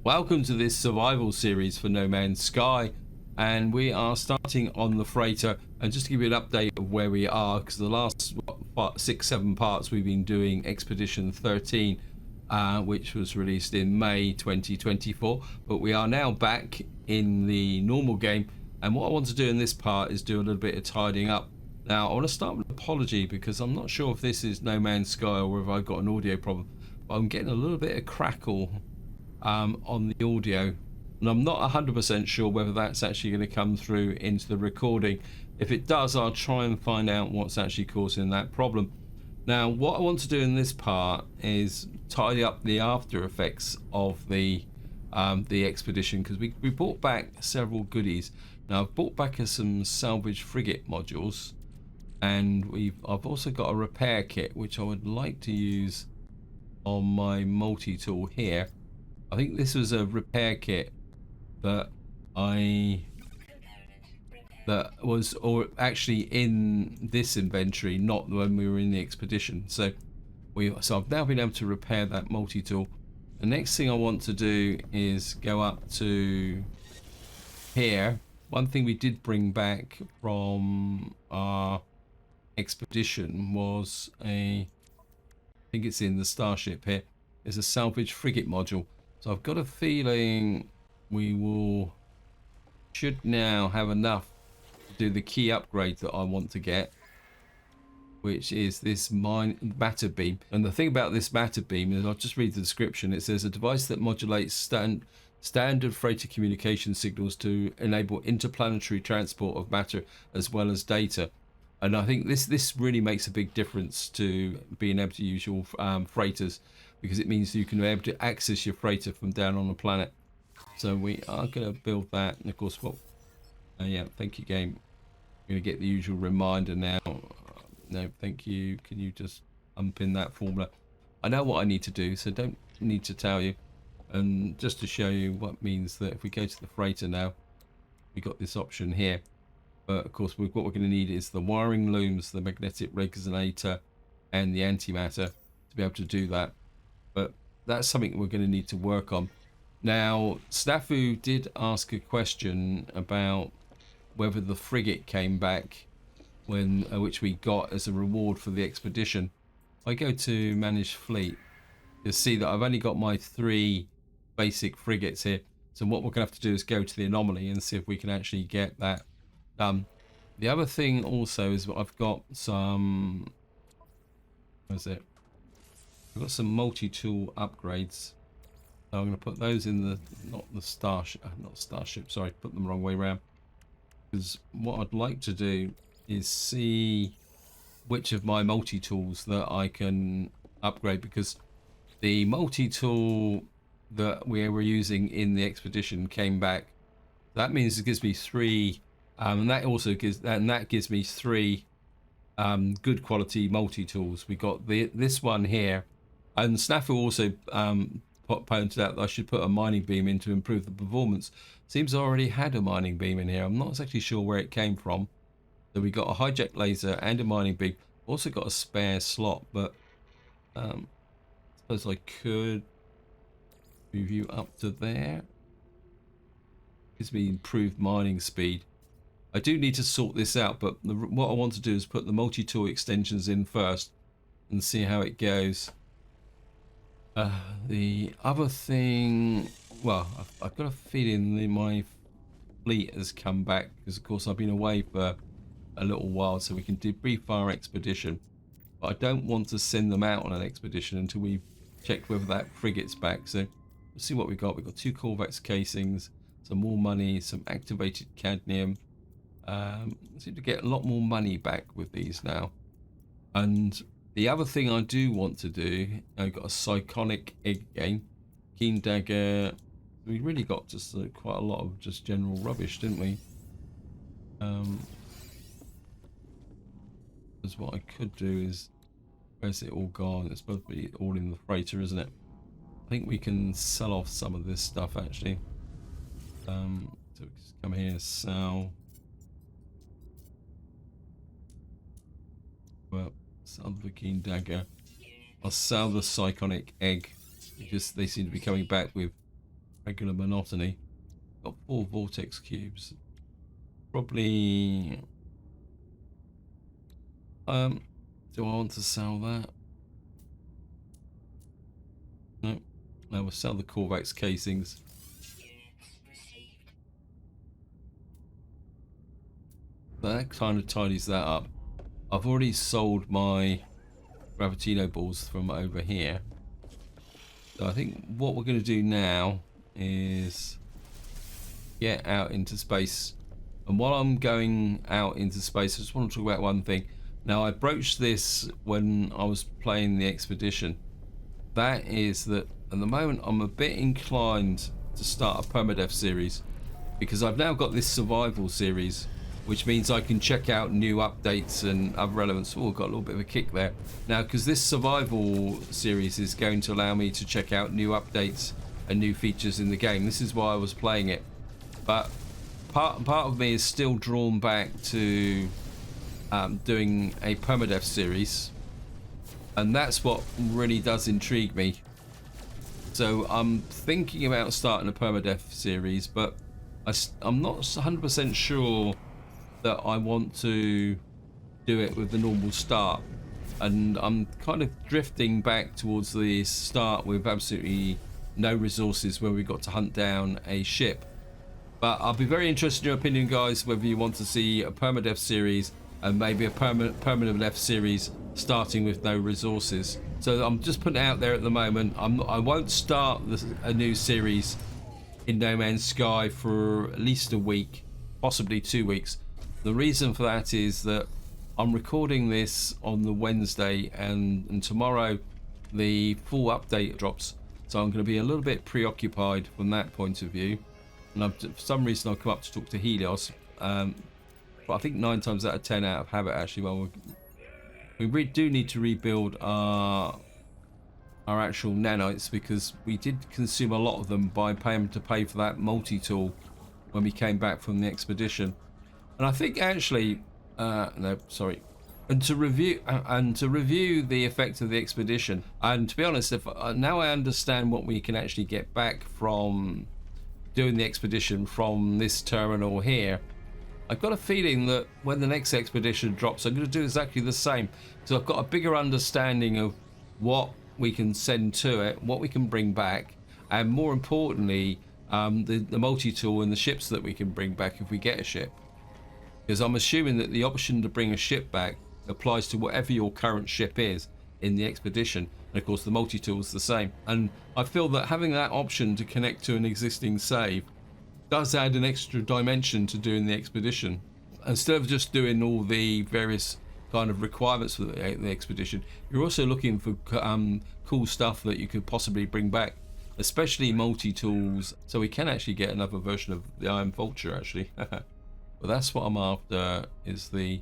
Welcome to this survival series for No Man's Sky, and we are starting on the freighter. And just to give you an update of where we are, because the last 6-7 parts we've been doing Expedition 13, which was released in May 2024, but we are now back in the normal game. And what I want to do in this part is do a little bit of tidying up. Now I want to start with an apology, because I'm not sure if this is No Man's Sky or if I've got an audio problem, but I'm getting a little bit of crackle on the audio, and I'm not 100% sure whether that's actually going to come through into the recording. If it does, I'll try and find out what's actually causing that problem. Now what I want to do in this part is tidy up the after effects of the expedition, because we brought back several goodies. Now I've brought back some salvage frigate modules, and I've also got a repair kit which I would like to use on my multi-tool here. I think this was a repair kit that was actually in this inventory, not when we were in the expedition. So I've now been able to repair that multi-tool. The next thing I want to do is go up to here. One thing we did bring back from our expedition was I think it's in the starship here, is a salvage frigate module. So I've got a feeling we should now have enough to do the key upgrade that I want to get, which is this matter beam. And the thing about this matter beam is, I'll just read the description. It says a device that modulates standard freighter communication signals to enable interplanetary transport of matter as well as data. And I think this really makes a big difference to being able to use your freighters, because it means you can be able to access your freighter from down on the planet. So we are going to build that, and of course, yeah, thank you, game. I'm going to get the usual reminder now. No, thank you. Can you just unpin that formula? I know what I need to do, so don't need to tell you. And just to show you what means that if we go to the freighter now, we got this option here. But of course, what we're going to need is the wiring looms, the magnetic resonator, and the antimatter to be able to do that. But that's something we're going to need to work on. Now, Snafu did ask a question about whether the frigate came back, which we got as a reward for the expedition. If I go to manage fleet, you'll see that I've only got my 3 basic frigates here. So what we're going to have to do is go to the anomaly and see if we can actually get that done. The other thing also is I've got some, what is it? I've got some multi-tool upgrades. So I'm going to put those in the, not starship, sorry, put them the wrong way around. Because what I'd like to do is see which of my multi-tools that I can upgrade, because the multi-tool that we were using in the expedition came back. That means it gives me 3, and that also gives me 3 good quality multi-tools. We got this one here. And Snafu also pointed out that I should put a mining beam in to improve the performance. Seems I already had a mining beam in here. I'm not exactly sure where it came from. So we got a hijack laser and a mining beam. Also got a spare slot, but I suppose I could move you up to there. Gives me improved mining speed. I do need to sort this out, but what I want to do is put the multi-tool extensions in first and see how it goes. The other thing, well, I've got a feeling that my fleet has come back, because of course I've been away for a little while, so we can debrief our expedition. But I don't want to send them out on an expedition until we've checked whether that frigate's back. So let's see what we got. We've got 2 Corvex casings, some more money, some activated cadmium. Seem to get a lot more money back with these now. And the other thing I do want to do, I've got a Psychonic egg again, Keen Dagger. We really got just quite a lot of just general rubbish, didn't we? Because what I could do is, where's it all gone? It's supposed to be all in the freighter, isn't it? I think we can sell off some of this stuff actually. So we just come here, sell. Well, sell the Keen Dagger. I'll sell the Psychonic egg, because they seem to be coming back with regular monotony. Got 4 vortex cubes. Probably. Do I want to sell that? No. No, we'll sell the Corvax casings. That kind of tidies that up. I've already sold my Gravitino balls from over here. So I think what we're going to do now is get out into space. And while I'm going out into space, I just want to talk about one thing. Now, I broached this when I was playing the expedition. That is that at the moment I'm a bit inclined to start a permadeath series, because I've now got this survival series, which means I can check out new updates and other relevance. Oh, got a little bit of a kick there. Now, because this survival series is going to allow me to check out new updates and new features in the game. This is why I was playing it. But part of me is still drawn back to doing a permadeath series, and that's what really does intrigue me. So I'm thinking about starting a permadeath series, but I'm not 100% sure that I want to do it with the normal start, and I'm kind of drifting back towards the start with absolutely no resources, where we got to hunt down a ship. But I'll be very interested in your opinion, guys, whether you want to see a permadeath series and maybe a permanent left series starting with no resources. So I'm just putting it out there at the moment. I won't start a new series in No Man's Sky for at least a week, possibly 2 weeks. The reason for that is that I'm recording this on the Wednesday, and tomorrow the full update drops. So I'm going to be a little bit preoccupied from that point of view. And for some reason I've come up to talk to Helios. But I think 9 times out of 10 out of habit, actually. Well, we do need to rebuild our actual nanites, because we did consume a lot of them by paying to pay for that multi-tool when we came back from the expedition. And I think actually, no, sorry. And to review the effect of the expedition. And to be honest, if now I understand what we can actually get back from doing the expedition from this terminal here, I've got a feeling that when the next expedition drops, I'm going to do exactly the same. So I've got a bigger understanding of what we can send to it, what we can bring back, and more importantly, the multi-tool and the ships that we can bring back if we get a ship. Because I'm assuming that the option to bring a ship back applies to whatever your current ship is in the expedition. And of course the multi-tool is the same. And I feel that having that option to connect to an existing save does add an extra dimension to doing the expedition. Instead of just doing all the various kind of requirements for the expedition, you're also looking for cool stuff that you could possibly bring back, especially multi-tools, so we can actually get another version of the Iron Vulture actually. But that's what I'm after, is the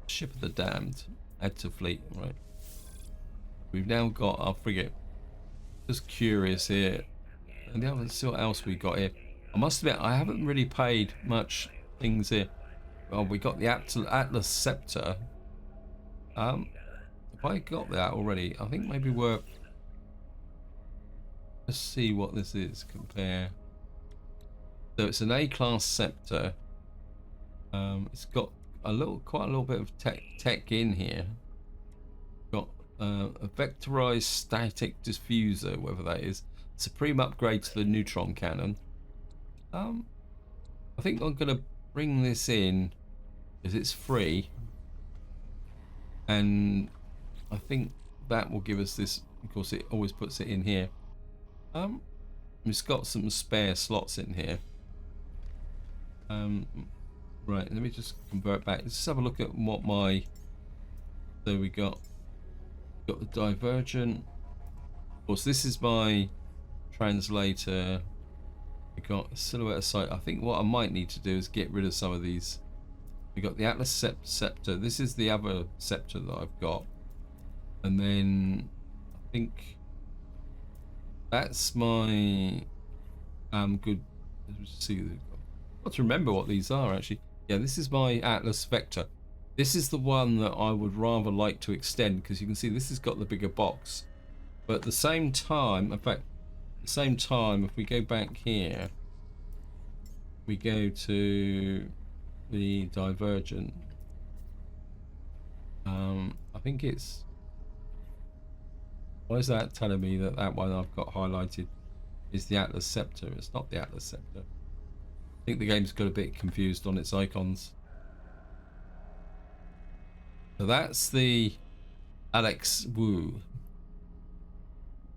Ship of the Damned. Add to fleet, right? We've now got our frigate. Just curious here. And let's see what else we got here. I must admit, I haven't really paid much things here. Well, we got the Atlas Scepter. Have I got that already? I think maybe we're... Let's see what this is. Compare. So it's an A-class scepter. It's got quite a little bit of tech in here. Got a vectorized static diffuser, whatever that is. Supreme upgrade to the neutron cannon. I think I'm gonna bring this in because it's free, and I think that will give us this. Of course, it always puts it in here. It's got some spare slots in here. Right, let me just convert back. Let's just have a look at what my. So we got the divergent. Of course, this is my translator. We got a silhouette of sight. I think what I might need to do is get rid of some of these. We got the Atlas Scepter. This is the other scepter that I've got, and then I think that's my good. Let's see. I've got to remember what these are actually. Yeah, this is my Atlas Vector. This is the one that I would rather like to extend, because you can see this has got the bigger box, but at the same time, in fact, the same time, if we go back here, we go to the divergent. I think it's... Why is that telling me that that one I've got highlighted is the Atlas Scepter? It's not the Atlas Scepter. I think the game's got a bit confused on its icons. So that's the Alex Wu.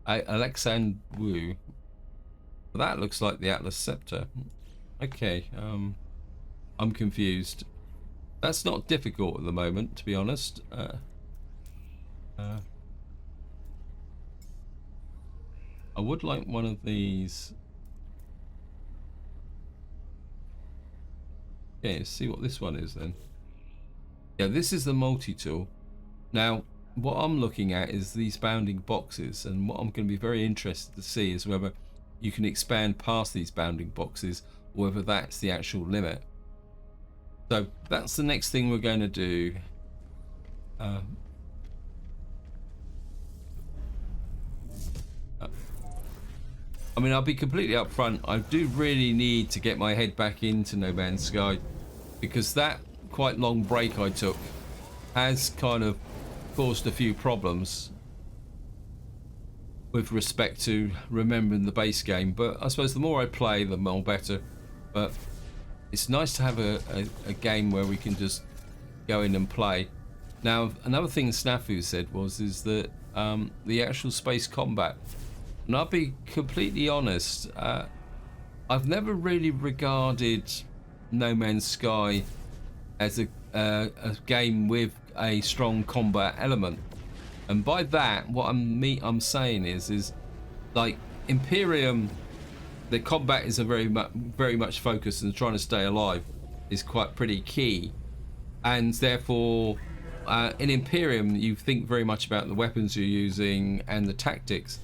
Alexand Wu. That looks like the Atlas Scepter. Okay, I'm confused. That's not difficult at the moment, to be honest. I would like one of these. Okay, let's see what this one is then. Yeah, this is the multi-tool. Now, what I'm looking at is these bounding boxes, and what I'm going to be very interested to see is whether you can expand past these bounding boxes, or whether that's the actual limit. So that's the next thing we're going to do. I mean, I'll be completely upfront. I do really need to get my head back into No Man's Sky, because that quite long break I took has kind of caused a few problems with respect to remembering the base game. But I suppose the more I play, the more better. But it's nice to have a game where we can just go in and play. Now, another thing Snafu said is that the actual space combat, and I'll be completely honest, I've never really regarded No Man's Sky as a game with a strong combat element. And by that, what I'm saying is like Imperium, the combat is a very much focused, and trying to stay alive is quite pretty key. And therefore, in Imperium, you think very much about the weapons you're using and the tactics.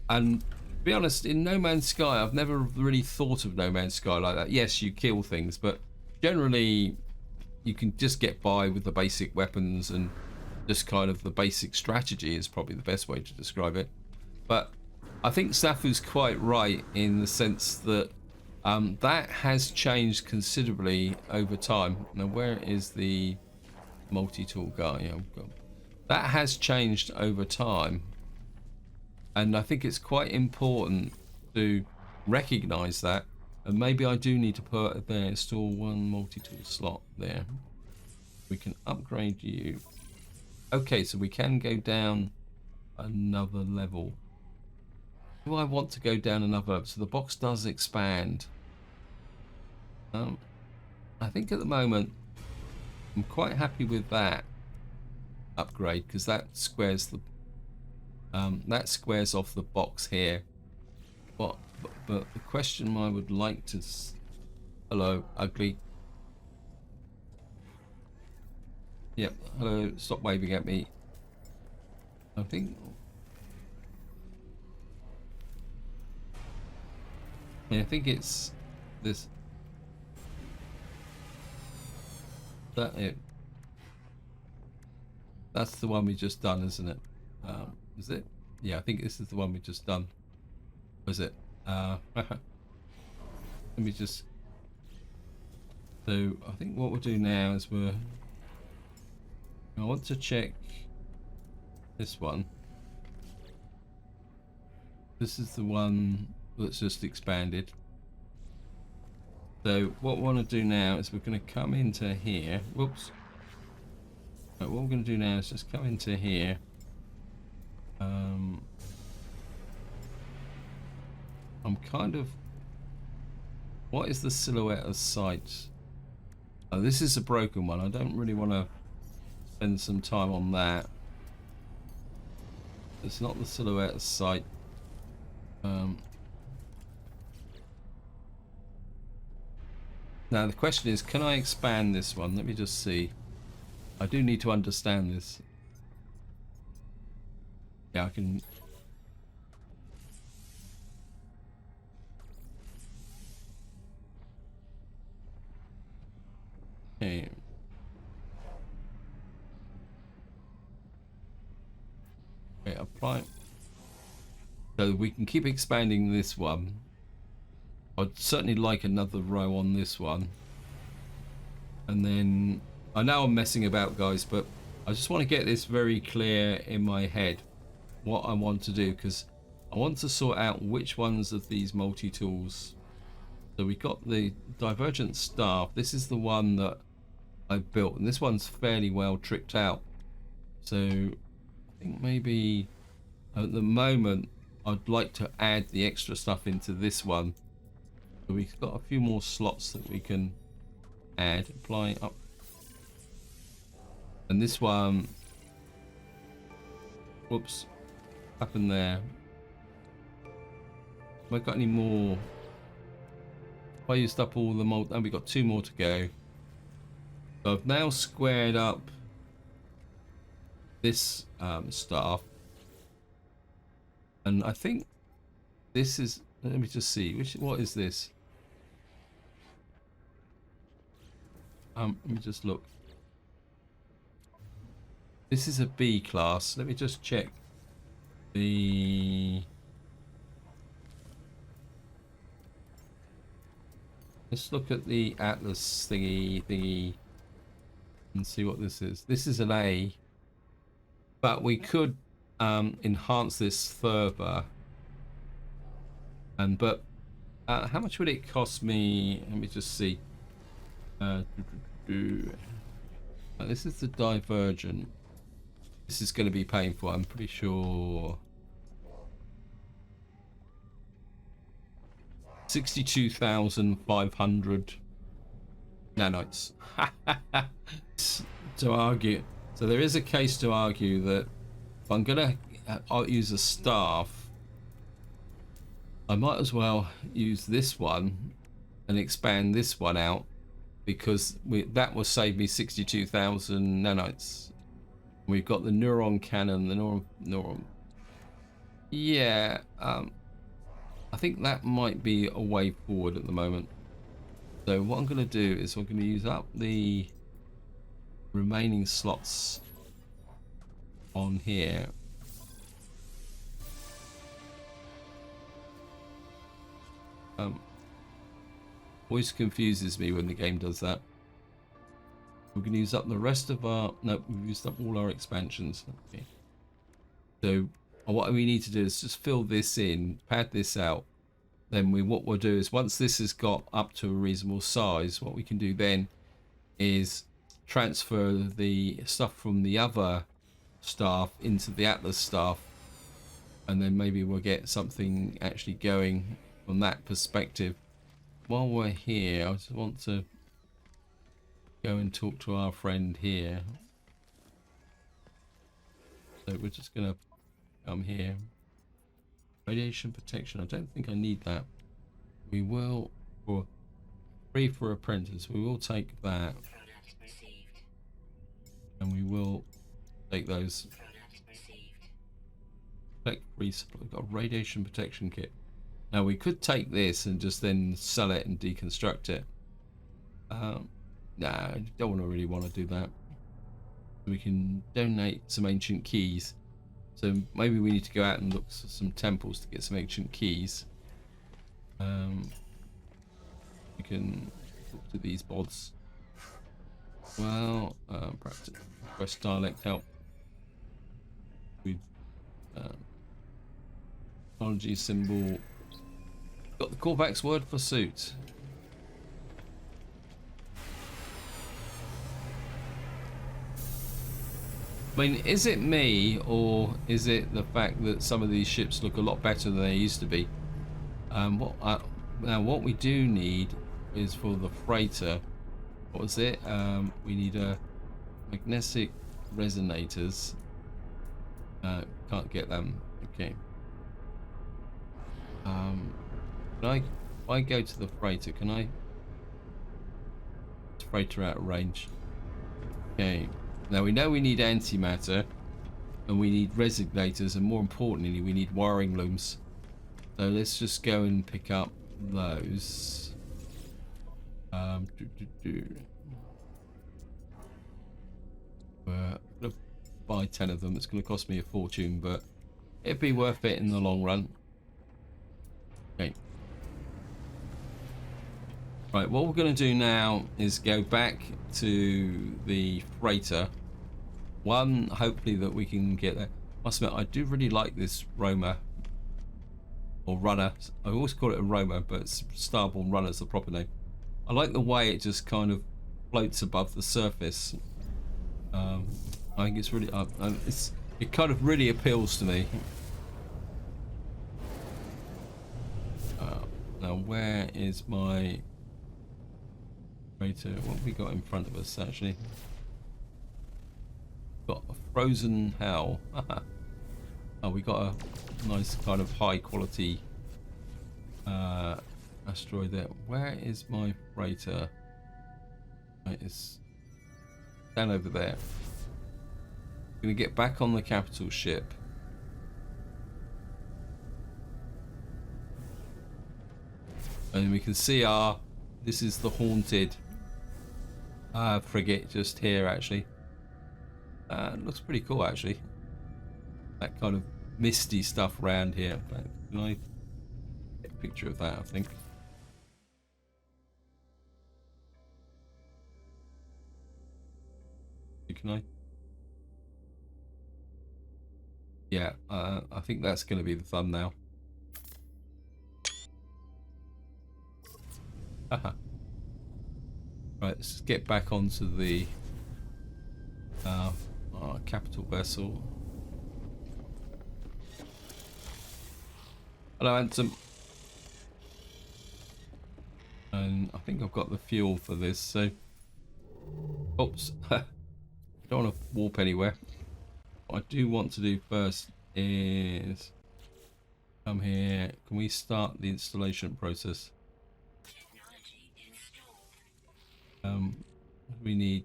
And to be honest, in No Man's Sky, I've never really thought of No Man's Sky like that. Yes, you kill things, but generally you can just get by with the basic weapons, and just kind of the basic strategy is probably the best way to describe it. But I think Safu's quite right in the sense that that has changed considerably over time. Now, where is the multi-tool guy? That has changed over time, and I think it's quite important to recognize that. And maybe I do need to put there, install one multi-tool slot there. We can upgrade you. Okay, so we can go down another level. Do I want to go down another level? So the box does expand. I think at the moment I'm quite happy with that upgrade, because that squares the off the box here. But the question I would like to... Hello, ugly. Yep, hello, stop waving at me. I think... Yeah, I think it's this... That it. That's the one we just done, isn't it? Is it? Yeah, I think this is the one we just done. Was it? Let me just... So, I think what we'll do now is I want to check this one. This is the one that's just expanded. So what we want to do now is we're going to come into here. Whoops. Right, what we're going to do now is just come into here. I'm kind of... What is the silhouette of sight? Oh, this is a broken one. I don't really want to spend some time on that. It's not the silhouette of sight. Now the question is, can I expand this one? Let me just see. I do need to understand this. Yeah, I can... Okay. Okay, apply. So we can keep expanding this one. I'd certainly like another row on this one. And then, I know I'm messing about, guys, but I just want to get this very clear in my head, what I want to do, because I want to sort out which ones of these multi-tools. So we got the divergent staff. This is the one that I built, and this one's fairly well tricked out. So I think maybe at the moment I'd like to add the extra stuff into this one. So we've got a few more slots that we can add. Apply up. And this one, whoops, happened there. Have I got any more? Have I used up all the mold? And we've got 2 more to go. So I've now squared up this staff. And I think this is, let me just see, what is this? Let me just look. This is a B class. Let me just check the... Let's look at the Atlas thingy and see what this is. This is an A, but we could enhance this further. And but how much would it cost me? Let me just see. This is the divergent. This is going to be painful, I'm pretty sure. 62,500 nanites. To argue, so there is a case to argue that if I'm gonna use a staff, I might as well use this one and expand this one out, because that will save me 62,000 nanites. We've got the neuron cannon, the neuron. Yeah, I think that might be a way forward at the moment. So what I'm going to do is I'm going to use up the remaining slots on here. Always confuses me when the game does that. We're going to use up the rest of our... No, we've used up all our expansions. Okay. So what we need to do is just fill this in, pad this out. Then what we'll do is, once this has got up to a reasonable size, what we can do then is transfer the stuff from the other staff into the Atlas staff, and then maybe we'll get something actually going from that perspective. While we're here, I just want to go and talk to our friend here. So we're just gonna come here. Radiation protection, I don't think I need that. We will, for free for apprentice, we will take that. And we will take those. Collect resupply. We've got a radiation protection kit. Now we could take this and just then sell it and deconstruct it. Nah, I don't really want to do that. We can donate some ancient keys. So maybe we need to go out and look for some temples to get some ancient keys. We can talk to these bods. Well, perhaps request dialect help. We technology symbol. Got the Corvax word for suit. I mean, is it me, or is it the fact that some of these ships look a lot better than they used to be? Now what we do need is for the freighter. What was it? We need a magnetic resonators. Can't get them. Okay. If I go to the freighter, can I? Freighter out of range. Okay. Now we know we need antimatter, and we need resonators, and more importantly, we need wiring looms. So let's just go and pick up those. We're gonna buy 10 of them. It's going to cost me a fortune, but it'd be worth it in the long run. Right, what we're going to do now is go back to the freighter. One, hopefully that we can get there. Must admit, I do really like this roamer or runner. I always call it a roamer, but it's starborn runner is the proper name. I like the way it just kind of floats above the surface. I think it's really, it kind of really appeals to me. Now, where is my freighter? What have we got in front of us, actually? Got a frozen hell. Oh, we got a nice kind of high quality asteroid there. Where is my freighter? It is down over there. Gonna get back on the capital ship. And we can see this is the haunted frigate just here, actually. Looks pretty cool, actually. That kind of misty stuff around here. In fact, can I get a picture of that, I think? Can I? Yeah, I think that's going to be the thumbnail. Haha. Right, let's get back onto the capital vessel. Hello, Ansem. And I think I've got the fuel for this, so... Oops. Don't want to warp anywhere. What I do want to do first is... Come here. Can we start the installation process? We need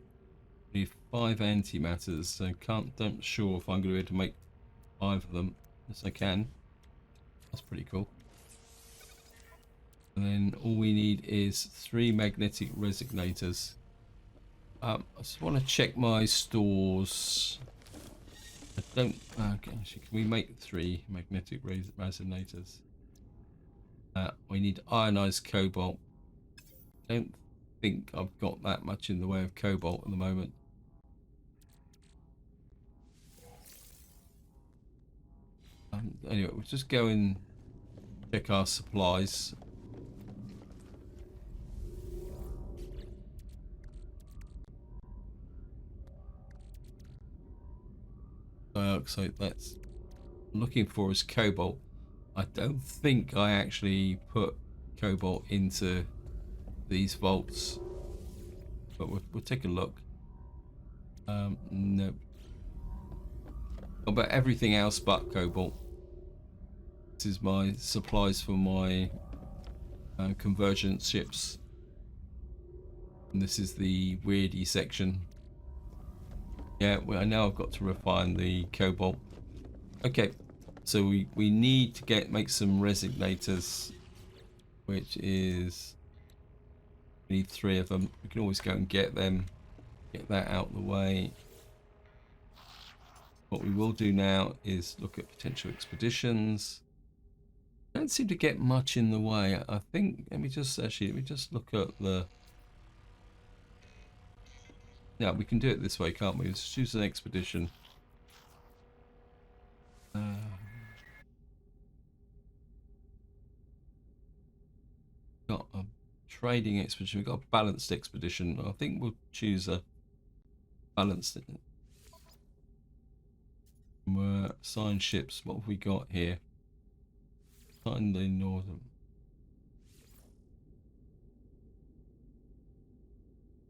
5 antimatters, so don't sure if I'm going to be able to make 5 of them. Yes, I can. That's pretty cool. And then all we need is 3 magnetic resonators. I just want to check my stores. I don't. Okay, actually, can we make 3 magnetic resonators? We need ionized cobalt. Don't think I've got that much in the way of cobalt at the moment. Anyway, we'll just go and check our supplies. So that's looking for is cobalt. I don't think I actually put cobalt into these vaults, but we'll take a look. No. But everything else but cobalt. This is my supplies for my convergence ships, and this is the weirdy section. Yeah, well, I know I've got to refine the cobalt. Okay, so we need to make some resonators, which is, we need 3 of them. We can always go and get them, get that out of the way. What we will do now is look at potential expeditions. Don't seem to get much in the way. I think, let me just look at the... Yeah, we can do it this way, can't we? Let's choose an expedition. Got a trading expedition. We've got a balanced expedition. I think we'll choose a balanced. Sign ships. What have we got here? Sign the northern.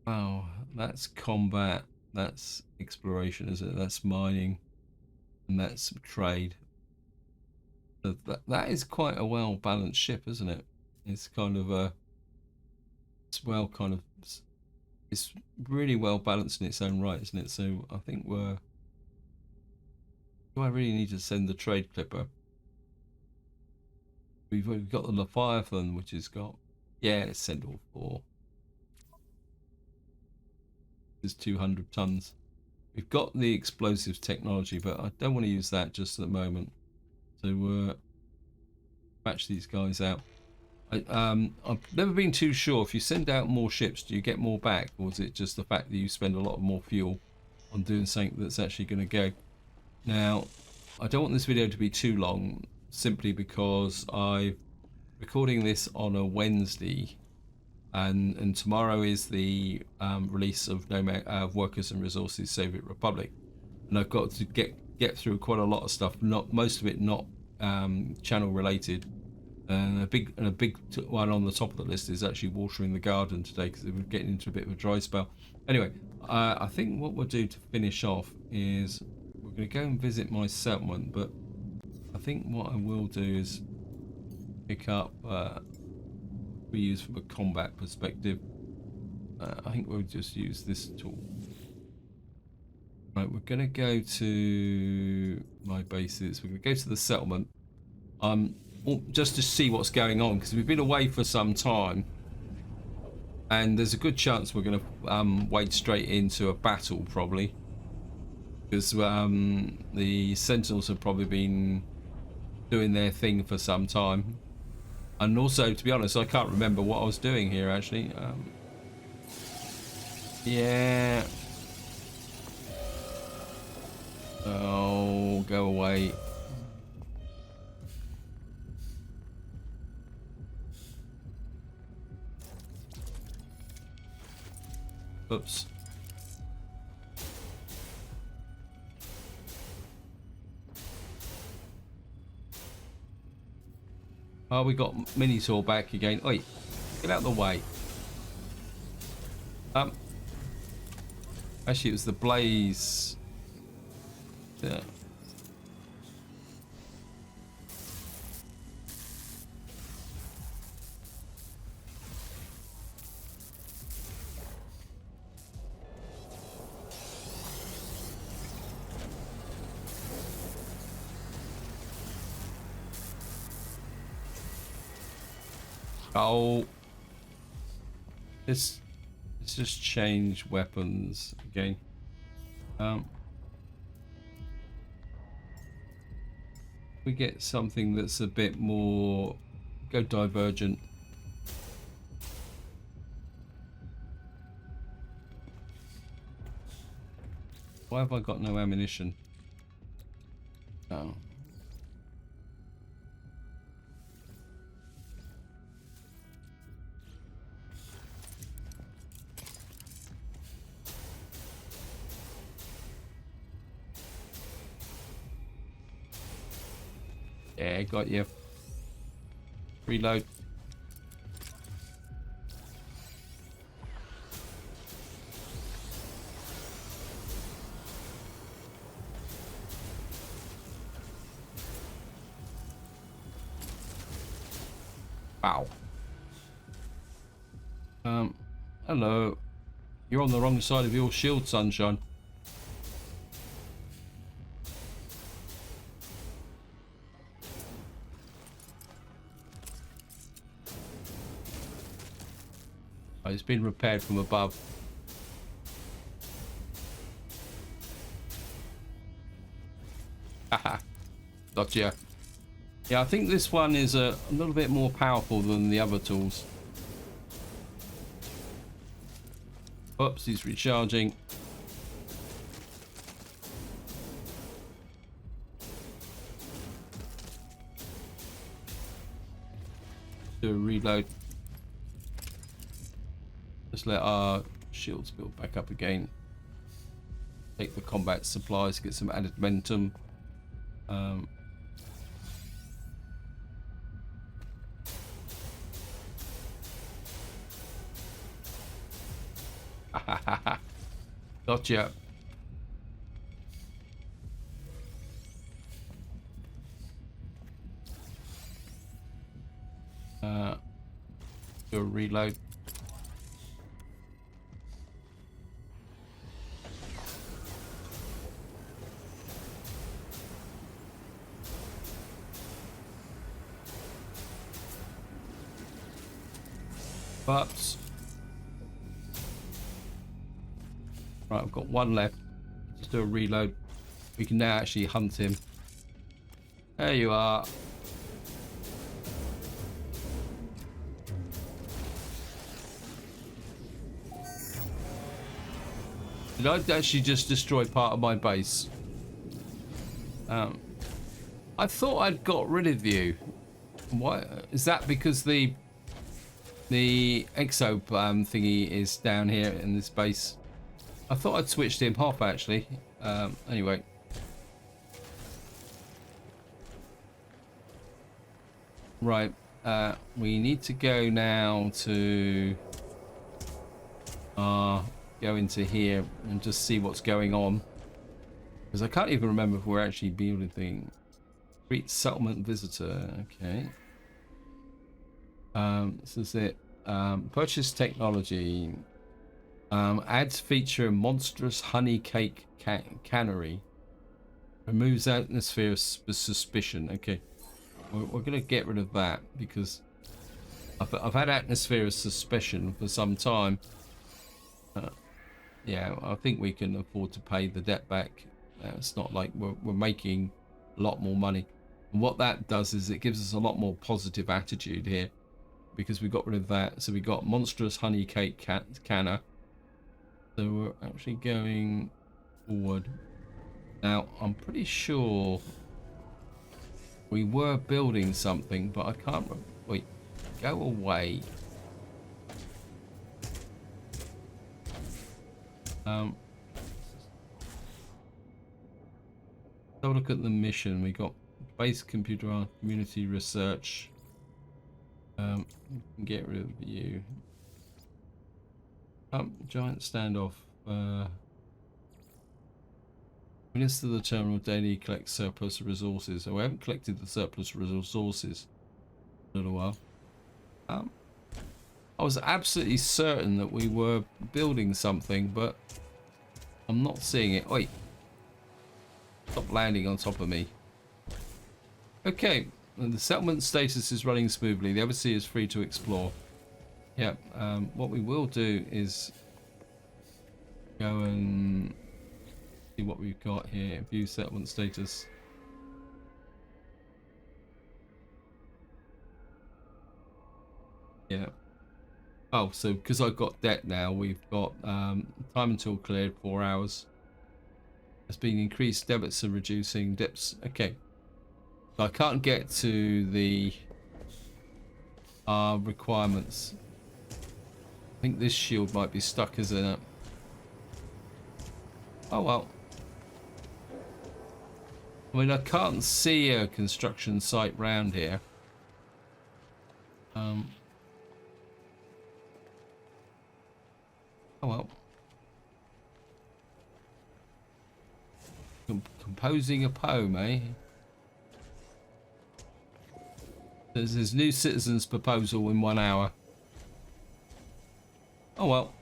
Wow, that's combat. That's exploration, is it? That's mining, and that's trade. That is quite a well balanced ship, isn't it? It's kind of a. It's well kind of. It's really well balanced in its own right, isn't it? So I think we're. Do I really need to send the trade clipper? We've got the Leviathan, which has got. Yeah, let's send all 4. There's 200 tons. We've got the explosives technology, but I don't want to use that just at the moment. So match these guys out. I've never been too sure. If you send out more ships, do you get more back, or is it just the fact that you spend a lot more fuel on doing something that's actually going to go? Now, I don't want this video to be too long, simply because I'm recording this on a Wednesday, and tomorrow is the release of Workers and Resources Soviet Republic, and I've got to get through quite a lot of stuff. Not most of it not channel related. And a big one on the top of the list is actually watering the garden today, because we're getting into a bit of a dry spell. Anyway, I think what we'll do to finish off is we're going to go and visit my settlement, but I think what I will do is pick up we use from a combat perspective. I think we'll just use this tool. Right, we're going to go to my bases. We're going to go to the settlement. Just to see what's going on, because we've been away for some time, and there's a good chance we're going to wade straight into a battle, probably, because the Sentinels have probably been doing their thing for some time. And also, to be honest, I can't remember what I was doing here, actually. Yeah. Oh, go away. Oops. Oh, we got Minotaur back again. Oi, get out of the way. Actually, it was the Blaze. Yeah. Oh, let's just change weapons again. We get something that's a bit more, go divergent. Why have I got no ammunition? Oh. Yeah, got you. Reload. Wow. Hello. You're on the wrong side of your shield, sunshine. It's been repaired from above. Haha. Gotcha. Yeah, I think this one is a little bit more powerful than the other tools. Oops, he's recharging. Do a reload. Just let our shields build back up again. Take the combat supplies, get some added momentum. Gotcha. Do a reload. But right, I've got one left. Just do a reload. We can now actually hunt him. There you are. Did I actually just destroy part of my base? I thought I'd got rid of you. Why is that? Because the exo thingy is down here in this base. I thought I'd switched him off actually. Anyway. Right. We need to go now to go into here and just see what's going on. Because I can't even remember if we're actually building things. Greet settlement visitor. Okay. This is it. Purchase technology. Adds feature monstrous honey cake cannery. Removes atmosphere of suspicion. Okay. We're going to get rid of that because I've had atmosphere of suspicion for some time. Yeah, I think we can afford to pay the debt back. It's not like we're making a lot more money. And what that does is it gives us a lot more positive attitude here because we got rid of that. So we got monstrous honey cake canner. So we're actually going forward. Now, I'm pretty sure we were building something, but I can't remember. Wait, go away. Have a look at the mission. We got base computer community research. Get rid of you. Giant standoff. Minister of the terminal daily collects surplus resources. So we haven't collected the surplus resources in a little while. I was absolutely certain that we were building something, but I'm not seeing it. Wait. Stop landing on top of me. Okay. And the settlement status is running smoothly. The overseer is free to explore. Yeah. What we will do is go and see what we've got here. View settlement status. Yeah. Oh, so because I've got debt now, we've got time until cleared 4 hours. It's been increased. Debits are reducing. Debts. Okay. So I can't get to the requirements. I think this shield might be stuck, isn't it? Oh well. I mean, I can't see a construction site round here. Oh well. Composing a poem, eh? There's this new citizens proposal in 1 hour. Oh well.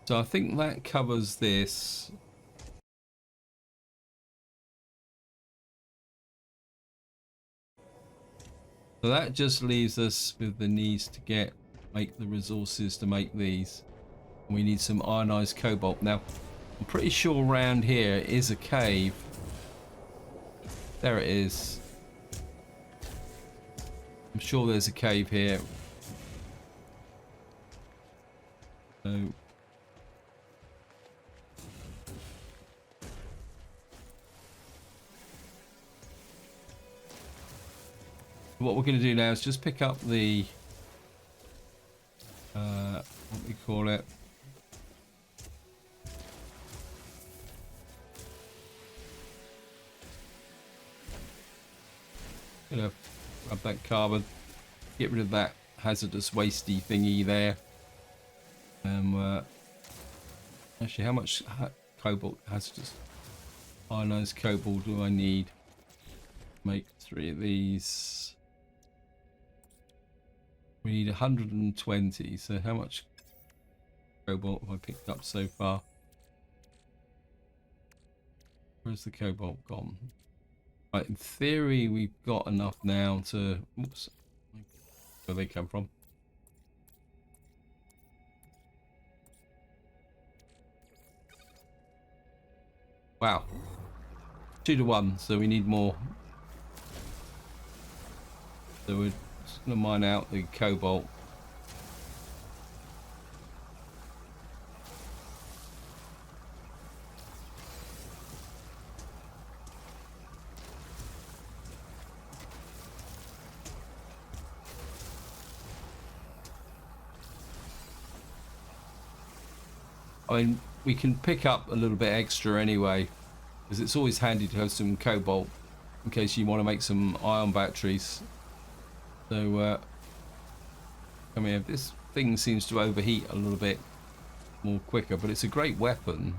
So I think that covers this. So that just leaves us with the needs to make the resources to make these. We need some ionized cobalt. Now, I'm pretty sure around here is a cave. There it is. I'm sure there's a cave here. So what we're going to do now is just pick up the what we call it. Gonna grab that carbon, get rid of that hazardous wasty thingy there. Actually, how much cobalt hazardous ionized cobalt do I need? Make 3 of these. We need 120. So how much cobalt have I picked up so far? Where's the cobalt gone? Right, in theory, we've got enough now to. Oops, where they come from? Wow, 2 to 1. So we need more. So we're just gonna mine out the cobalt. I mean, we can pick up a little bit extra anyway, because it's always handy to have some cobalt in case you want to make some ion batteries. So, I mean, this thing seems to overheat a little bit more quicker, but it's a great weapon.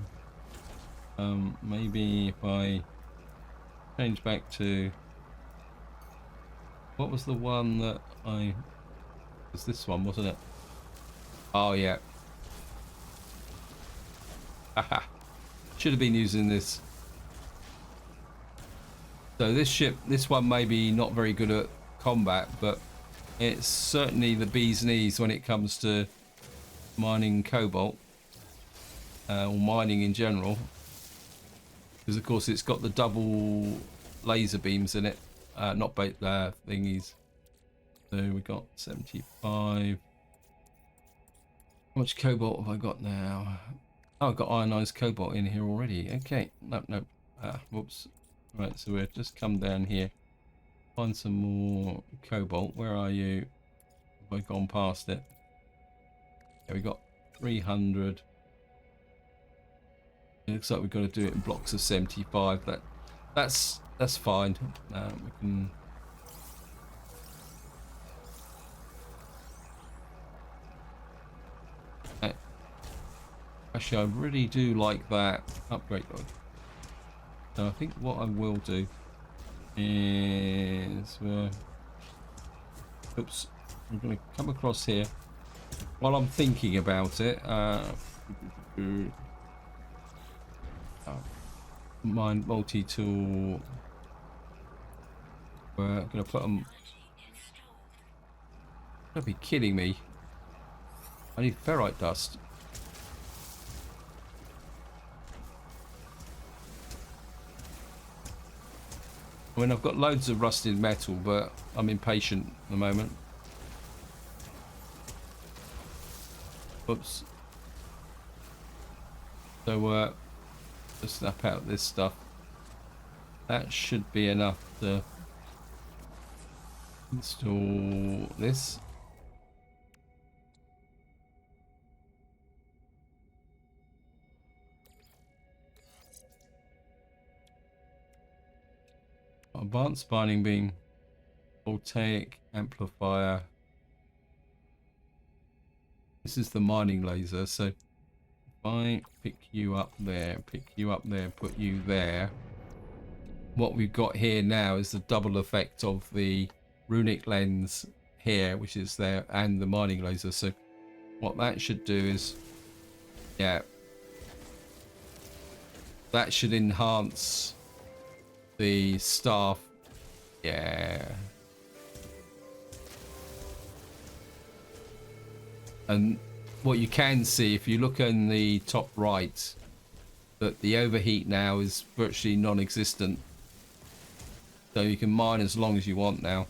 Maybe if I change back to, what was the one that it was this one, wasn't it? Oh yeah. Haha. Should have been using this. So this one may be not very good at combat, but it's certainly the bee's knees when it comes to mining cobalt, or mining in general. Because of course it's got the double laser beams in it, not thingies. So we got 75. How much cobalt have I got now? Oh, I've got ionized cobalt in here already. Okay, nope. Whoops. Right, so we'll just come down here, find some more cobalt. Where are you? Have I gone past it? Yeah, we got 300. It looks like we've got to do it in blocks of 75. That's fine. We can. Actually, I really do like that upgrade log. So I think what I will do is, oops, I'm going to come across here while I'm thinking about it. Mine multi-tool. We're going to put them. Don't be kidding me. I need ferrite dust. I mean, I've got loads of rusted metal, but I'm impatient at the moment. Oops. So, just snap out this stuff. That should be enough to install this. Advanced mining beam, voltaic amplifier. This is the mining laser. So if I pick you up there, put you there, what we've got here now is the double effect of the runic lens here, which is there, and the mining laser. So what that should do is, yeah, that should enhance the staff. Yeah. And what you can see if you look in the top right, that the overheat now is virtually non-existent. So you can mine as long as you want now.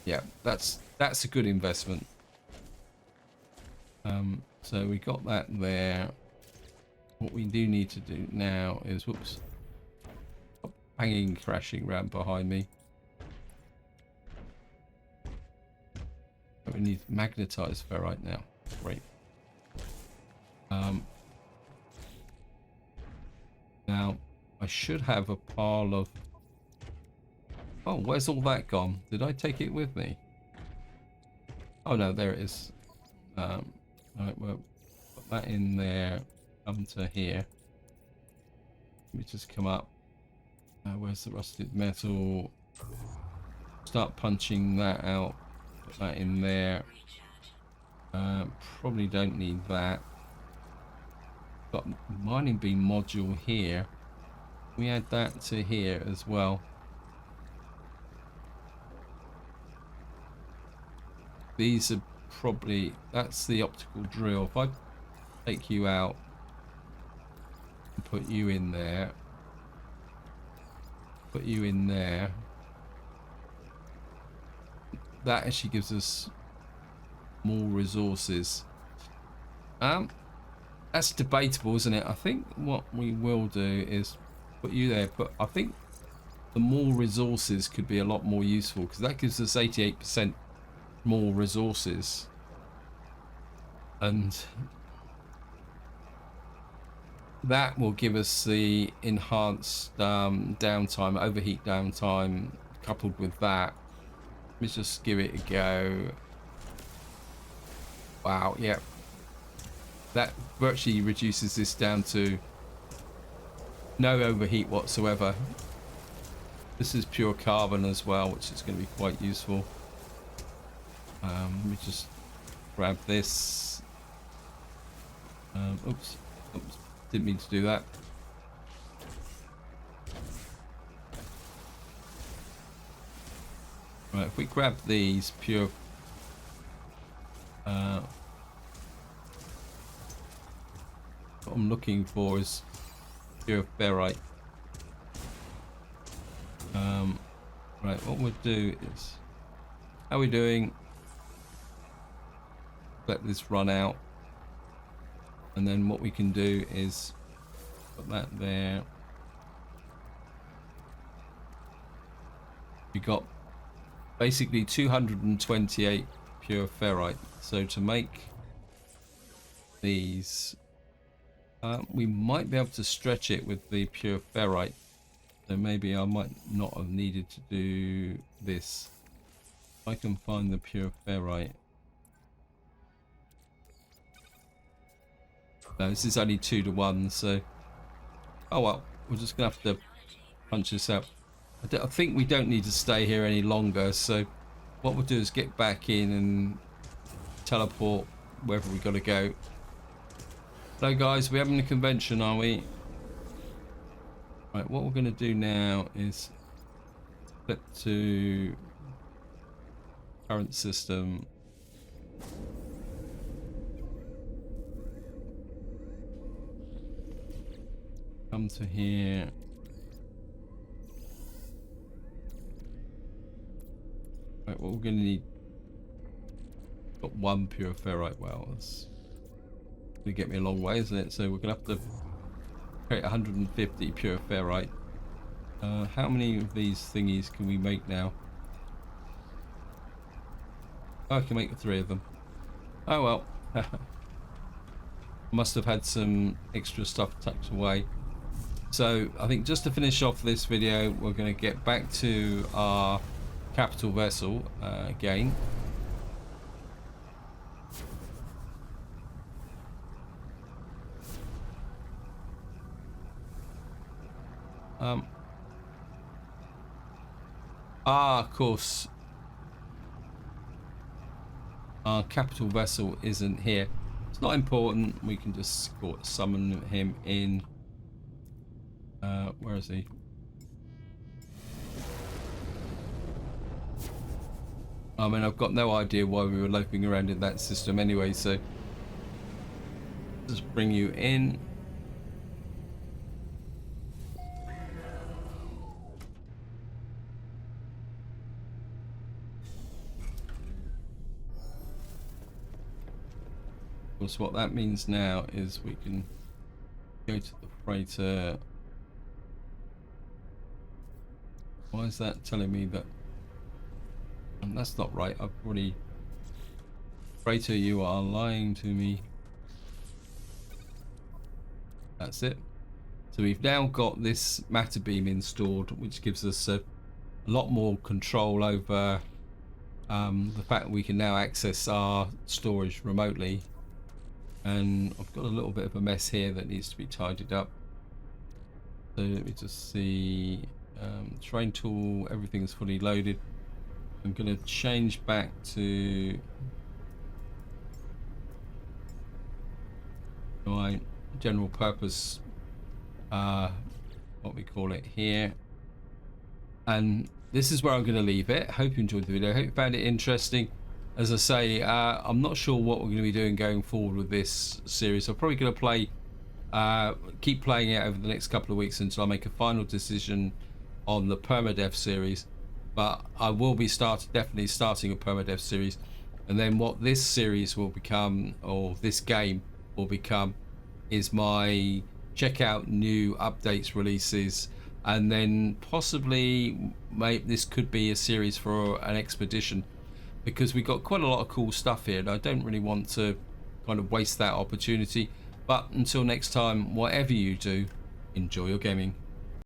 Yeah, that's a good investment. So we got that there. What we do need to do now is, whoops, hanging, crashing around behind me. We need magnetized ferrite now. Great. Now I should have a pile of. Oh, where's all that gone? Did I take it with me? Oh no, there it is. Right, well, put that in there. Come to here. Let me just come up. Where's the rusted metal? Start punching that out. Put that in there. Probably don't need that. Got mining beam module here. We add that to here as well. These are probably, that's the optical drill. If I take you out and put you in there. Put you in there. That actually gives us more resources. That's debatable, isn't it? I think what we will do is put you there, but I think the more resources could be a lot more useful, because that gives us 88% more resources. And that will give us the enhanced downtime, overheat downtime. Coupled with that, let's just give it a go. Wow, yeah, that virtually reduces this down to no overheat whatsoever. This is pure carbon as well, which is going to be quite useful. Let me just grab this. Oops, didn't mean to do that. Right, if we grab these pure what I'm looking for is pure ferrite. Right, what we'll do is, how are we doing? Let this run out, and then what we can do is put that there. We got basically 228 pure ferrite. So to make these, we might be able to stretch it with the pure ferrite. So maybe I might not have needed to do this. If I can find the pure ferrite. No, this is only 2 to 1, so oh well, we're just gonna have to punch this out. I think we don't need to stay here any longer, so what we'll do is get back in and teleport wherever we gotta go. Hello guys, we're having a convention, are we? Right, what we're gonna do now is flip to current system. Come to here. Right, what we're going to need, got 1 pure ferrite. Well, that's going to get me a long way, isn't it? So we're going to have to create 150 pure ferrite. How many of these thingies can we make now? Oh, I can make 3 of them. Oh well. Must have had some extra stuff tucked away. So I think just to finish off this video, we're going to get back to our capital vessel again. Of course, our capital vessel isn't here. It's not important. We can just summon him in. Where is he? I mean, I've got no idea why we were loafing around in that system anyway, so just bring you in. Of course, what that means now is we can go to the freighter. Why is that telling me that? And that's not right. I've already... Freighter, you are lying to me. That's it. So we've now got this matter beam installed, which gives us a lot more control over the fact that we can now access our storage remotely. And I've got a little bit of a mess here that needs to be tidied up. So let me just see. Train tool, everything is fully loaded. I'm going to change back to my general purpose, what we call it here. And this is where I'm going to leave it. Hope you enjoyed the video. Hope you found it interesting. As I say, I'm not sure what we're going to be doing going forward with this series. I'm probably going to play, keep playing it over the next couple of weeks until I make a final decision on the permadeath series. But I will be definitely starting a permadeath series, and then what this series will become, or this game will become, is my check out new updates, releases, and then possibly this could be a series for an expedition, because we've got quite a lot of cool stuff here and I don't really want to kind of waste that opportunity. But until next time, whatever you do, enjoy your gaming.